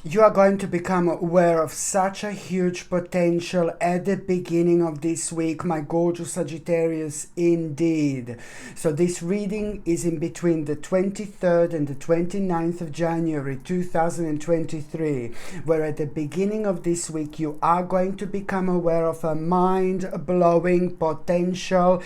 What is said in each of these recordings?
You are going to become aware of such a huge potential at the beginning of this week, my gorgeous Sagittarius, indeed. So this reading is in between the 23rd and the 29th of January 2023, where at the beginning of this week you are going to become aware of a mind-blowing potential.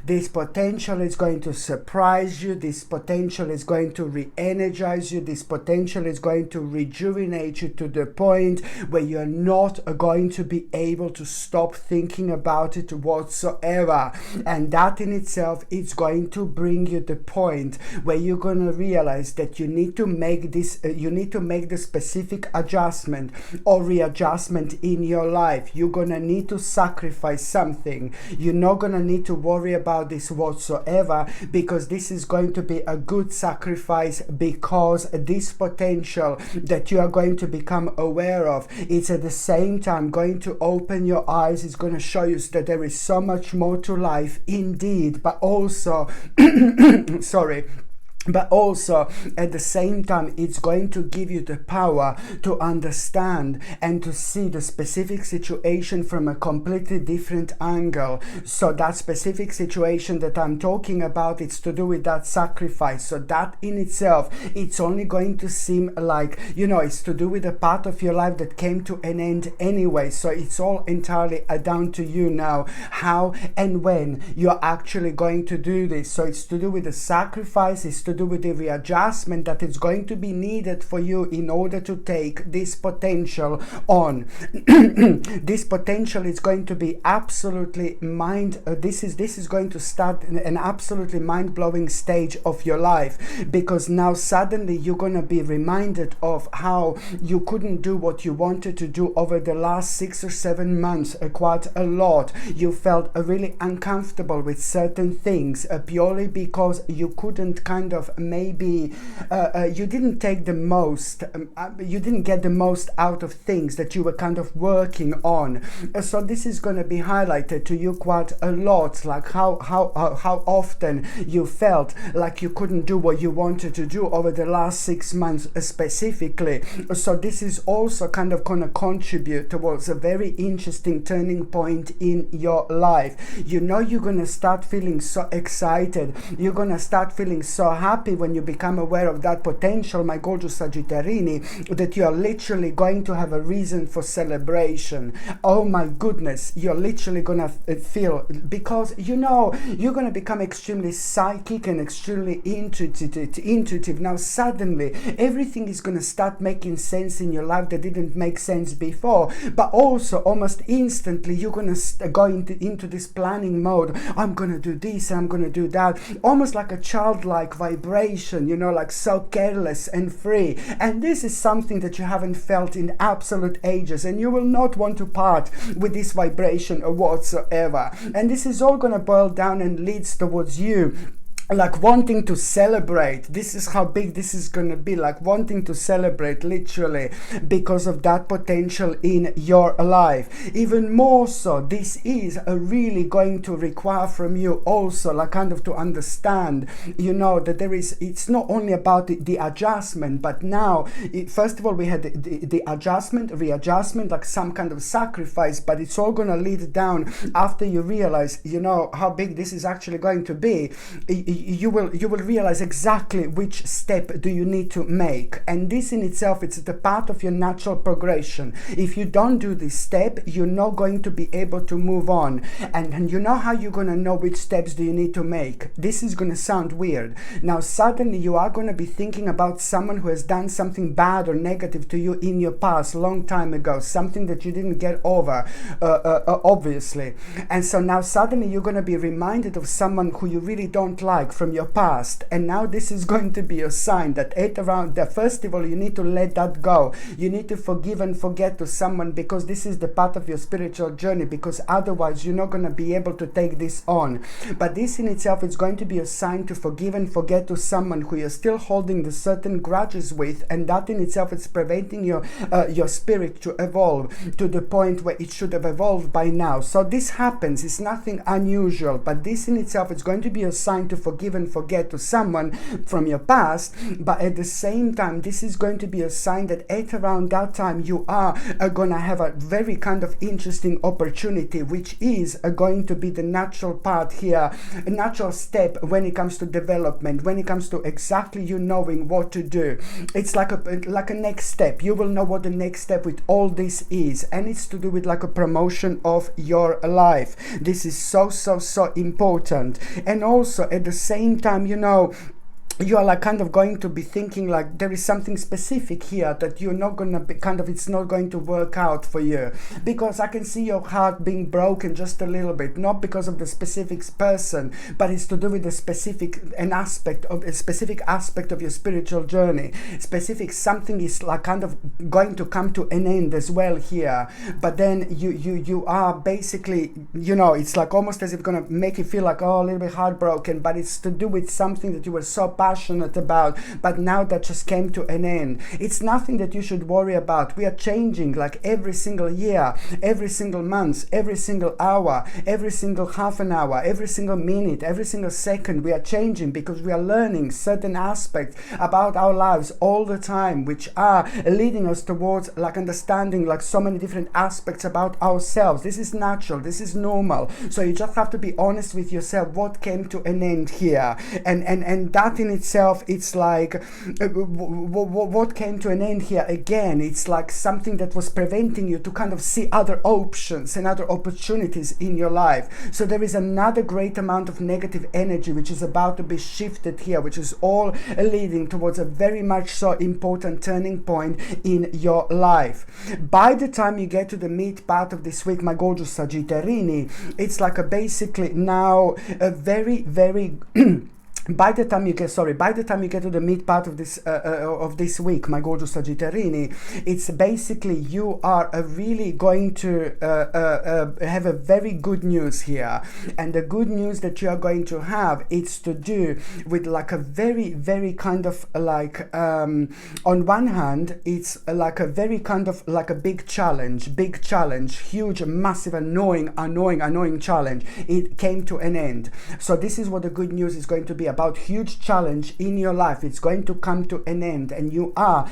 This potential is going to surprise you. This potential is going to re-energize you. This potential is going to rejuvenate you to the point where you're not going to be able to stop thinking about it whatsoever. And that in itself is going to bring you the point where you're going to realize that you need to make this the specific adjustment or readjustment in your life. You're going to need to sacrifice something. You're not going to need to worry about this whatsoever, because this is going to be a good sacrifice, because this potential that you are going to become aware of, it's at the same time going to open your eyes. It's going to show you that there is so much more to life indeed, but also but also at the same time it's going to give you the power to understand and to see the specific situation from a completely different angle. So that specific situation that I'm talking about, it's to do with that sacrifice. So that in itself, it's only going to seem like, it's to do with a part of your life that came to an end anyway. So it's all entirely down to you now, how and when you're actually going to do this. So it's to do with the sacrifice, it's to do with the readjustment that is going to be needed for you in order to take this potential on. This potential is going to be absolutely this is going to start an absolutely mind-blowing stage of your life, because now suddenly you're going to be reminded of how you couldn't do what you wanted to do over the last 6 or 7 months quite a lot. You felt really uncomfortable with certain things purely because you couldn't kind of maybe you didn't take the most you didn't get the most out of things that you were kind of working on. So this is going to be highlighted to you quite a lot, like how often you felt like you couldn't do what you wanted to do over the last 6 months specifically. So this is also kind of going to contribute towards a very interesting turning point in your life. You're going to start feeling so excited. You're going to start feeling so happy when you become aware of that potential, my gorgeous Sagittarini, that you are literally going to have a reason for celebration. Oh my goodness, you're literally gonna feel, because you're gonna become extremely psychic and extremely intuitive. Now suddenly everything is gonna start making sense in your life that didn't make sense before, but also almost instantly you're gonna go into this planning mode. I'm gonna do this and I'm gonna do that, almost like a childlike vibration, like so careless and free. And this is something that you haven't felt in absolute ages, and you will not want to part with this vibration whatsoever. And this is all going to boil down and leads towards you like wanting to celebrate. This is how big this is going to be, like wanting to celebrate literally because of that potential in your life. Even more so, this is really going to require from you also like kind of to understand, that it's not only about the adjustment, but now first of all we had the adjustment, readjustment, like some kind of sacrifice, but it's all going to lead down after you realize how big this is actually going to be. You will realize exactly which step do you need to make, and this in itself, it's the part of your natural progression. If you don't do this step, you're not going to be able to move on. And how you're going to know which steps do you need to make? This is going to sound weird. Now suddenly you are going to be thinking about someone who has done something bad or negative to you in your past, long time ago, something that you didn't get over, obviously. And so now suddenly you're going to be reminded of someone who you really don't like from your past, and now this is going to be a sign that first of all you need to let that go. You need to forgive and forget to someone, because this is the part of your spiritual journey, because otherwise you're not going to be able to take this on. But this in itself is going to be a sign to forgive and forget to someone who you're still holding the certain grudges with, and that in itself is preventing your spirit to evolve to the point where it should have evolved by now. So this happens, it's nothing unusual, but this in itself is going to be a sign to forgive forgive and forget to someone from your past. But at the same time, this is going to be a sign that at around that time you are going to have a very kind of interesting opportunity, which is going to be the natural part here, a natural step when it comes to development, when it comes to exactly you knowing what to do. It's like a next step. You will know what the next step with all this is, and it's to do with like a promotion of your life. This is so important. And also at the same time, you know, you are like kind of going to be thinking like there is something specific here that you're not going to be kind of, it's not going to work out for you, because I can see your heart being broken just a little bit, not because of the specific person, but it's to do with the specific aspect of your spiritual journey. Specific something is like kind of going to come to an end as well here, but then you are basically, you know, it's like almost as if it's going to make you feel like, oh, a little bit heartbroken, but it's to do with something that you were so passionate about, but now that just came to an end. It's nothing that you should worry about. We are changing like every single year, every single month, every single hour, every single half an hour, every single minute, every single second. We are changing because we are learning certain aspects about our lives all the time, which are leading us towards like understanding like so many different aspects about ourselves. This is natural, this is normal. So you just have to be honest with yourself, what came to an end here, and that in itself, it's like what came to an end here again. It's like something that was preventing you to kind of see other options and other opportunities in your life. So there is another great amount of negative energy which is about to be shifted here, which is all leading towards a very much so important turning point in your life. By the time you get to the mid part of this week, my gorgeous Sagittarini, it's like a basically now a very by the time you get to the mid part of this week, my gorgeous Sagittarini, it's basically you are really going to have a very good news here. And the good news that you are going to have, it's to do with like a very kind of like on one hand, it's like a very kind of like a big challenge, huge, massive, annoying challenge. It came to an end. So this is what the good news is going to be about. Huge challenge in your life, it's going to come to an end, and you are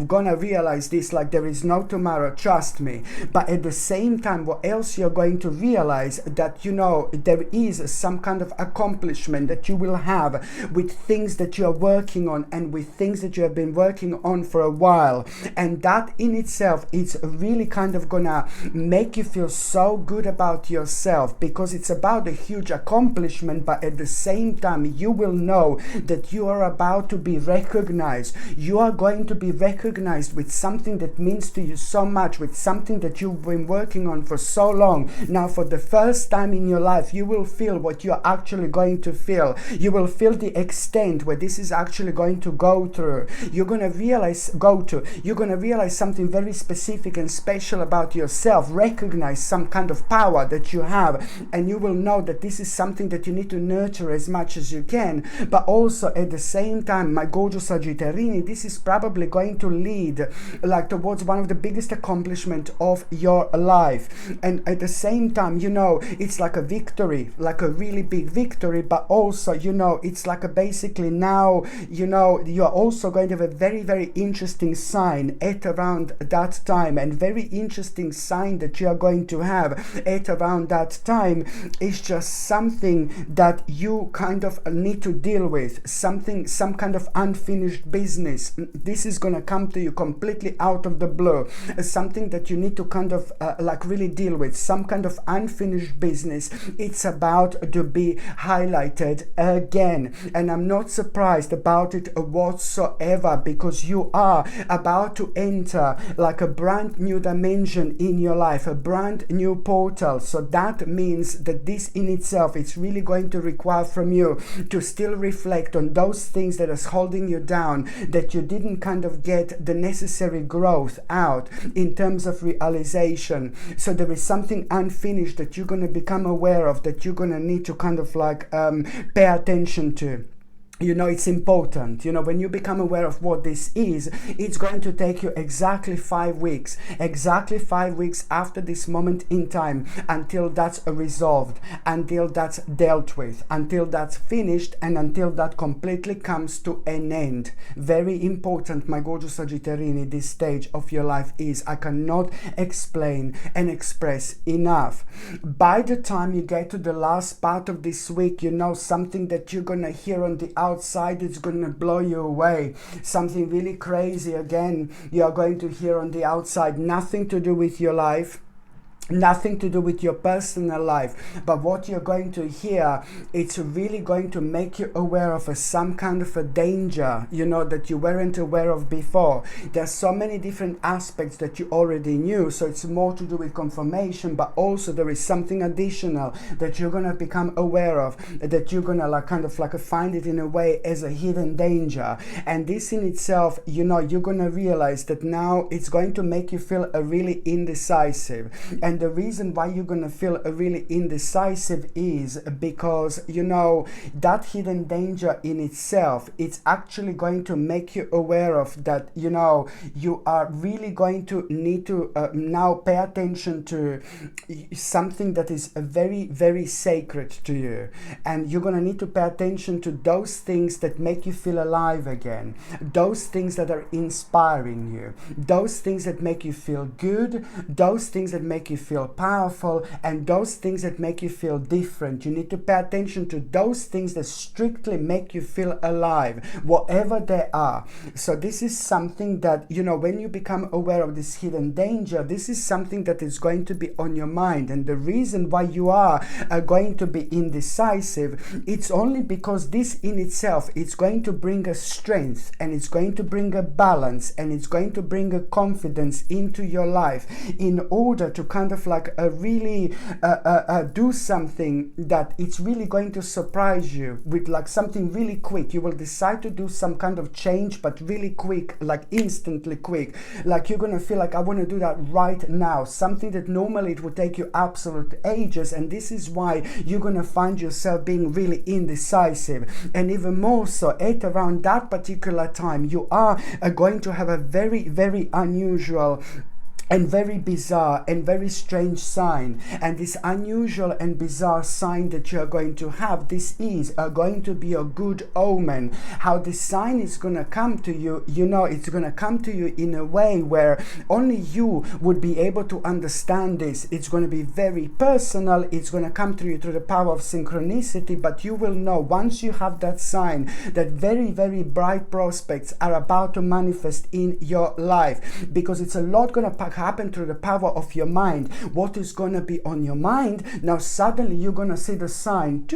gonna realize this like there is no tomorrow, trust me. But at the same time, what else you're going to realize, that you know there is some kind of accomplishment that you will have with things that you are working on and with things that you have been working on for a while, and that in itself is really kind of gonna make you feel so good about yourself, because it's about a huge accomplishment. But at the same time, you will know that you are about to be recognized. You are going to be recognized with something that means to you so much, with something that you've been working on for so long. Now, for the first time in your life, you will feel what you're actually going to feel. You will feel the extent where this is actually going to go through. You're going to realize something very specific and special about yourself. Recognize some kind of power that you have, and you will know that this is something that you need to nurture as much as you can. But also at the same time, my gorgeous Sagittarini, this is probably going to lead like towards one of the biggest accomplishments of your life. And at the same time, you know, it's like a victory, like a really big victory, but also, you know, it's like a basically now, you know, you're also going to have a very interesting sign at around that time. And very interesting sign that you are going to have at around that time is just something that you kind of need to deal with, some kind of unfinished business. This is going to come to you completely out of the blue, something that you need to kind of like really deal with, some kind of unfinished business. It's about to be highlighted again, and I'm not surprised about it whatsoever, because you are about to enter like a brand new dimension in your life, a brand new portal. So that means that this in itself, it's really going to require from you to still reflect on those things that is holding you down, that you didn't kind of get the necessary growth out in terms of realization. So there is something unfinished that you're going to become aware of, that you're going to need to kind of like pay attention to. you know, it's important. You know, when you become aware of what this is, it's going to take you exactly 5 weeks, exactly 5 weeks after this moment in time, until that's resolved, until that's dealt with, until that's finished, and until that completely comes to an end. Very important, my gorgeous Sagittarini, this stage of your life is, I cannot explain and express enough. By the time you get to the last part of this week, you know, something that you're gonna hear on the outside, it's gonna blow you away. Something really crazy again you are going to hear on the outside. Nothing to do with your life, nothing to do with your personal life, but what you're going to hear, it's really going to make you aware of some kind of a danger, you know, that you weren't aware of before. There's so many different aspects that you already knew, so it's more to do with confirmation, but also there is something additional that you're gonna become aware of, that you're gonna like kind of like find it in a way as a hidden danger. And this in itself, you know, you're gonna realize that now it's going to make you feel really indecisive. And the reason why you're gonna feel really indecisive is because, you know, that hidden danger in itself, it's actually going to make you aware of that, you know, you are really going to need to now pay attention to something that is very, very sacred to you. And you're gonna need to pay attention to those things that make you feel alive again, those things that are inspiring you, those things that make you feel good, those things that make you feel powerful, and those things that make you feel different. You need to pay attention to those things that strictly make you feel alive, whatever they are. So this is something that, you know, when you become aware of this hidden danger, this is something that is going to be on your mind. And the reason why you are going to be indecisive, it's only because this in itself, it's going to bring a strength, and it's going to bring a balance, and it's going to bring a confidence into your life in order to kind of like really do something that it's really going to surprise you with, like something really quick. You will decide to do some kind of change, but really quick, like instantly quick. Like you're gonna feel like, I want to do that right now, something that normally it would take you absolute ages. And this is why you're gonna find yourself being really indecisive. And even more so at around that particular time, you are going to have a very, very unusual and very bizarre and very strange sign. And this unusual and bizarre sign that you are going to have, this is going to be a good omen. How this sign is going to come to you, you know, it's going to come to you in a way where only you would be able to understand this. It's going to be very personal. It's going to come to you through the power of synchronicity, but you will know once you have that sign that very, very bright prospects are about to manifest in your life, because it's a lot going to happen through the power of your mind. What is going to be on your mind? Now suddenly you're going to see the sign,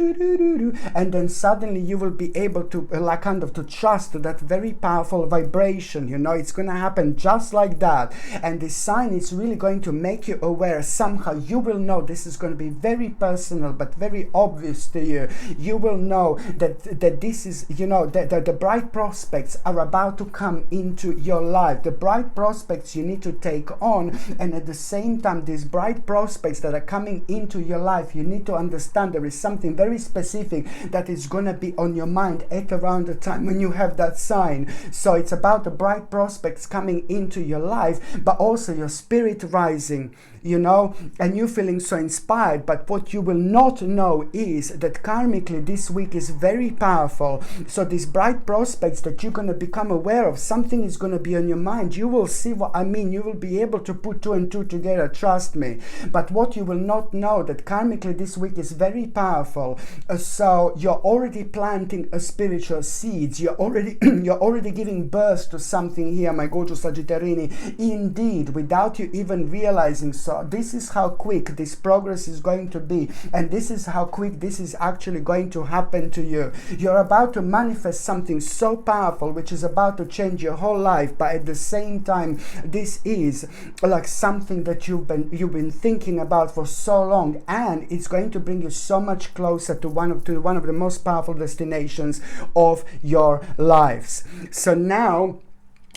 and then suddenly you will be able to like kind of to trust that very powerful vibration. You know, it's going to happen just like that. And this sign is really going to make you aware. Somehow you will know this is going to be very personal but very obvious to you. You will know that this is, you know, that the bright prospects are about to come into your life. The bright prospects you need to take on, and at the same time these bright prospects that are coming into your life, you need to understand there is something very specific that is going to be on your mind at around the time when you have that sign. So it's about the bright prospects coming into your life, but also your spirit rising, you know, and you feeling so inspired. But what you will not know is that karmically this week is very powerful. So these bright prospects that you're going to become aware of, something is going to be on your mind. You will see what I mean. You will be able to put two and two together, trust me. But what you will not know, that karmically this week is very powerful. So you're already planting a spiritual seeds. You're already giving birth to something here, my gorgeous Sagittarini, indeed, without you even realizing. So this is how quick this progress is going to be, and this is how quick this is actually going to happen to you. You're about to manifest something so powerful which is about to change your whole life, but at the same time this is like something that you've been thinking about for so long, and it's going to bring you so much closer to one of the most powerful destinations of your lives. So now,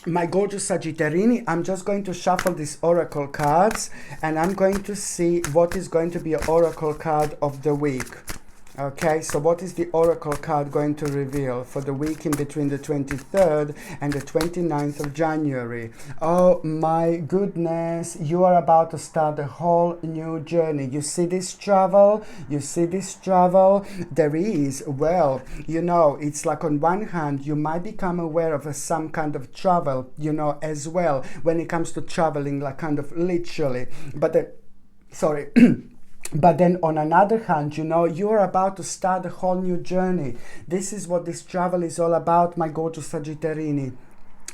my gorgeous Sagittarini, I'm just going to shuffle these oracle cards, and I'm going to see what is going to be an oracle card of the week Okay, so what is the oracle card going to reveal for the week in between the 23rd and the 29th of January? Oh my goodness, you are about to start a whole new journey. You see this travel? You see this travel? There is, well, you know, it's like on one hand, you might become aware of some kind of travel, you know, as well, when it comes to traveling, like kind of literally. But the, sorry. But then on another hand, you know, you're about to start a whole new journey. This is what this travel is all about, my gorgeous Sagittarini.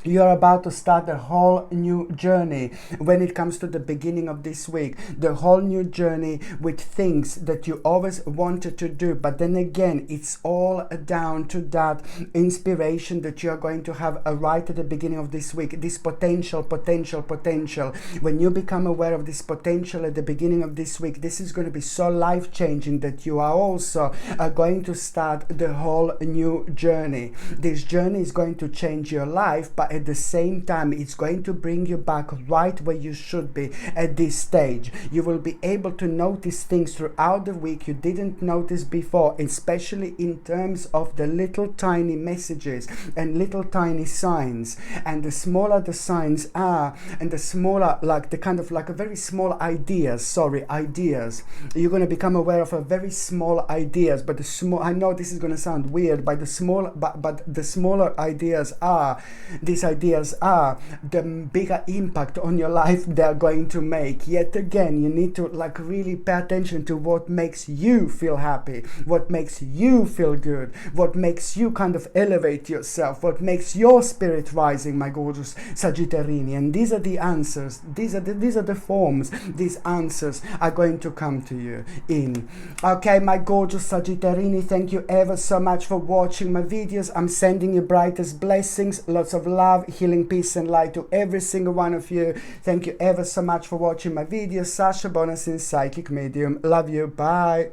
You're about to start a whole new journey when it comes to the beginning of this week. The whole new journey with things that you always wanted to do. But then again, it's all down to that inspiration that you're going to have right at the beginning of this week. This potential. When you become aware of this potential at the beginning of this week, this is going to be so life-changing that you are also going to start the whole new journey. This journey is going to change your life, but at the same time, it's going to bring you back right where you should be at this stage. You will be able to notice things throughout the week you didn't notice before, especially in terms of the little tiny messages and little tiny signs. And the smaller the signs are, and the smaller, like the kind of like a very small ideas, you're going to become aware of a very small ideas, but the small, I know this is going to sound weird, but the small, but the smaller ideas are, these ideas are, the bigger impact on your life they're going to make. Yet again, you need to like really pay attention to what makes you feel happy, what makes you feel good, what makes you kind of elevate yourself, what makes your spirit rising, my gorgeous Sagittarini. And these are the answers, these are the forms, these answers are going to come to you in. Okay, my gorgeous Sagittarini, thank you ever so much for watching my videos. I'm sending you brightest blessings, lots of love, healing, peace and light to every single one of you. Thank you ever so much for watching my videos. Sasha Bonasin, psychic medium. Love you. Bye.